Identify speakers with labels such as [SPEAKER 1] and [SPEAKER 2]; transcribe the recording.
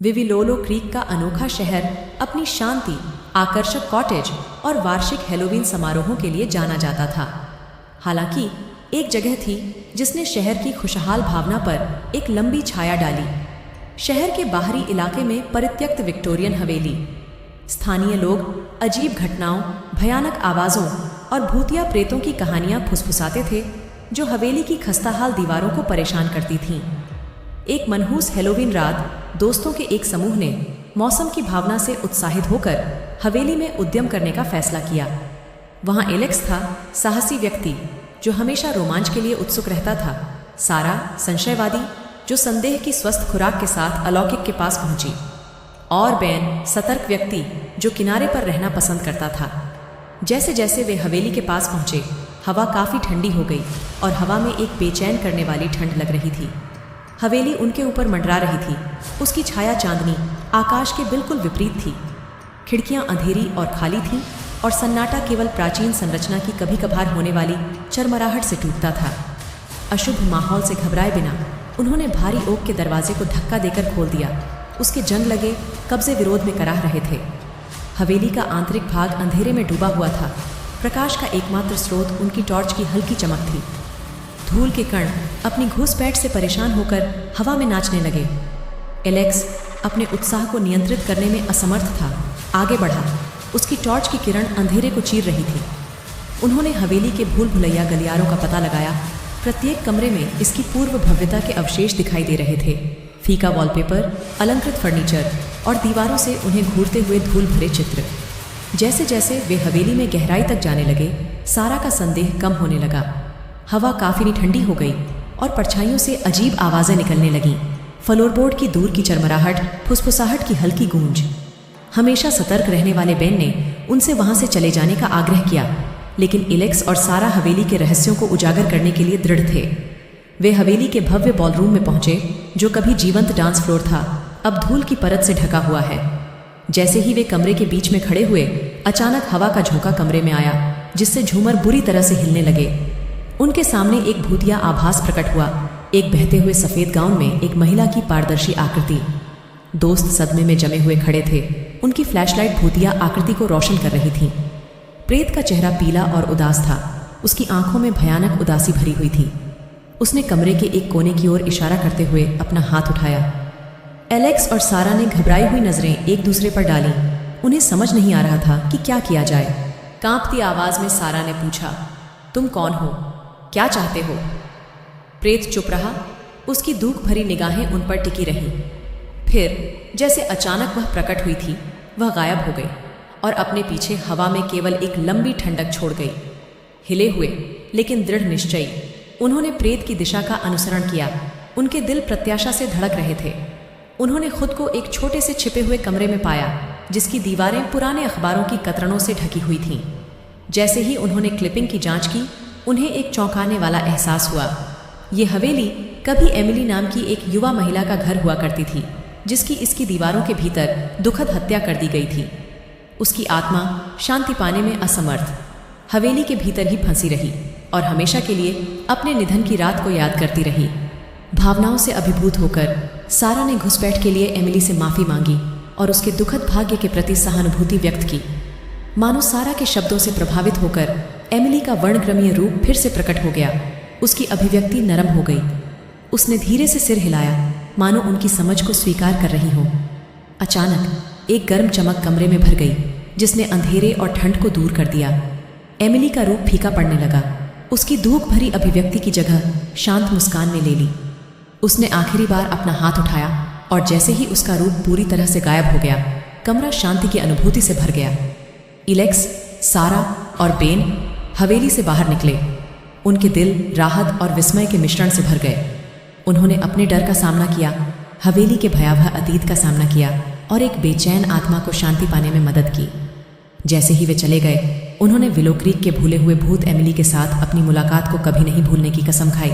[SPEAKER 1] विविलोलो creek का अनोखा शहर अपनी शांति, आकर्षक कॉटेज और वार्षिक हैलोवीन समारोहों के लिए जाना जाता था। हालांकि एक जगह थी जिसने शहर की खुशहाल भावना पर एक लंबी छाया डाली। शहर के बाहरी इलाके में परित्यक्त विक्टोरियन हवेली। स्थानीय लोग अजीब घटनाओं, भयानक आवाज़ों और भूतिया प्रेतों की कहानियां फुसफुसाते थे जो हवेली की खस्ताहाल दीवारों को परेशान करती थीं। एक मनहूस हैलोवीन रात दोस्तों के एक समूह ने मौसम की भावना से उत्साहित होकर हवेली में उद्यम करने का फैसला किया। वहां एलेक्स था, साहसी व्यक्ति जो हमेशा रोमांच के लिए उत्सुक रहता था। सारा, संशयवादी जो संदेह की स्वस्थ खुराक के साथ अलौकिक के पास पहुंची। और बेन, सतर्क व्यक्ति जो किनारे पर रहना पसंद करता था। जैसे जैसे वे हवेली के पास पहुंचे, हवा काफ़ी ठंडी हो गई और हवा में एक बेचैन करने वाली ठंड लग रही थी। हवेली उनके ऊपर मंडरा रही थी। उसकी छाया चांदनी आकाश के बिल्कुल विपरीत थी। खिड़कियां अंधेरी और खाली थीं और सन्नाटा केवल प्राचीन संरचना की कभी कभार होने वाली चरमराहट से टूटता था। अशुभ माहौल से घबराए बिना उन्होंने भारी ओक के दरवाजे को धक्का देकर खोल दिया। उसके जंग लगे कब्जे विरोध में कराह रहे थे। हवेली का आंतरिक भाग अंधेरे में डूबा हुआ था। प्रकाश का एकमात्र स्रोत उनकी टॉर्च की हल्की चमक थी। धूल के कण अपनी घुसपैठ से परेशान होकर हवा में नाचने लगे। एलेक्स अपने उत्साह को नियंत्रित करने में असमर्थ था। आगे बढ़ा। उसकी टॉर्च की किरण अंधेरे को चीर रही थी। उन्होंने हवेली के भूल भुलैया गलियारों का पता लगाया। प्रत्येक कमरे में इसकी पूर्व भव्यता के अवशेष दिखाई दे रहे थे। फीका वॉलपेपर, अलंकृत फर्नीचर और दीवारों से उन्हें घूरते हुए धूल भरे चित्र। जैसे जैसे वे हवेली में गहराई तक जाने लगे, सारा का संदेह कम होने लगा। हवा काफी ठंडी हो गई और परछाइयों से अजीब आवाज़ें निकलने लगीं। फ्लोरबोर्ड की दूर की चरमराहट, फुसफुसाहट की हल्की गूंज। हमेशा सतर्क रहने वाले बेन ने उनसे वहां से चले जाने का आग्रह किया, लेकिन एलेक्स और सारा हवेली के रहस्यों को उजागर करने के लिए दृढ़ थे। वे हवेली के भव्य बॉलरूम में पहुंचे, जो कभी जीवंत डांस फ्लोर था, अब धूल की परत से ढका हुआ है। जैसे ही वे कमरे के बीच में खड़े हुए, अचानक हवा का झोंका कमरे में आया, जिससे झूमर बुरी तरह से हिलने लगे। उनके सामने एक भूतिया आभास प्रकट हुआ। एक बहते हुए सफ़ेद गाउन में एक महिला की पारदर्शी आकृति। दोस्त सदमे में जमे हुए खड़े थे। उनकी फ्लैशलाइट भूतिया आकृति को रोशन कर रही थी। प्रेत का चेहरा पीला और उदास था। उसकी आंखों में भयानक उदासी भरी हुई थी। उसने कमरे के एक कोने की ओर इशारा करते हुए अपना हाथ उठाया। एलेक्स और सारा ने घबराई हुई नजरें एक दूसरे पर डाली। उन्हें समझ नहीं आ रहा था कि क्या किया जाए। कांपती आवाज में सारा ने पूछा, तुम कौन हो? क्या चाहते हो? प्रेत चुप रहा। उसकी दुख भरी निगाहें उन पर टिकी रहीं। फिर जैसे अचानक वह प्रकट हुई थी, वह गायब हो गई और अपने पीछे हवा में केवल एक लंबी ठंडक छोड़ गई। हिले हुए लेकिन दृढ़ निश्चयी, उन्होंने प्रेत की दिशा का अनुसरण किया। उनके दिल प्रत्याशा से धड़क रहे थे। उन्होंने खुद को एक छोटे से छिपे हुए कमरे में पाया, जिसकी दीवारें पुराने अखबारों की कतरनों से ढकी हुई थीं। जैसे ही उन्होंने क्लिपिंग की जांच की, उन्हें एक चौंकाने वाला एहसास हुआ। ये हवेली कभी एमिली नाम की एक युवा महिला का घर हुआ करती थी, जिसकी इसकी दीवारों के भीतर दुखद हत्या कर दी गई थी। उसकी आत्मा शांति पाने में असमर्थ हवेली के भीतर ही फंसी रही और हमेशा के लिए अपने निधन की रात को याद करती रही। भावनाओं से अभिभूत होकर सारा ने घुसपैठ के लिए एमिली से माफ़ी मांगी और उसके दुखद भाग्य के प्रति सहानुभूति व्यक्त की। मानो सारा के शब्दों से प्रभावित होकर एमिली का वर्णक्रमीय रूप फिर से प्रकट हो गया। उसकी अभिव्यक्ति नरम हो गई। उसने धीरे से सिर हिलाया, मानो उनकी समझ को स्वीकार कर रही हो। अचानक एक गर्म चमक कमरे में भर गई, जिसने अंधेरे और ठंड को दूर कर दिया। एमिली का रूप फीका पड़ने लगा। उसकी दुख भरी अभिव्यक्ति की जगह शांत मुस्कान ने ले ली। उसने आखिरी बार अपना हाथ उठाया और जैसे ही उसका रूप पूरी तरह से गायब हो गया, कमरा शांति की अनुभूति से भर गया। एलेक्स, सारा और बेन हवेली से बाहर निकले। उनके दिल राहत और विस्मय के मिश्रण से भर गए। उन्होंने अपने डर का सामना किया, हवेली के भयावह अतीत का सामना किया और एक बेचैन आत्मा को शांति पाने में मदद की। जैसे ही वे चले गए, उन्होंने विलो क्रीक के भूले हुए भूत एमिली के साथ अपनी मुलाकात को कभी नहीं भूलने की कसम खाई।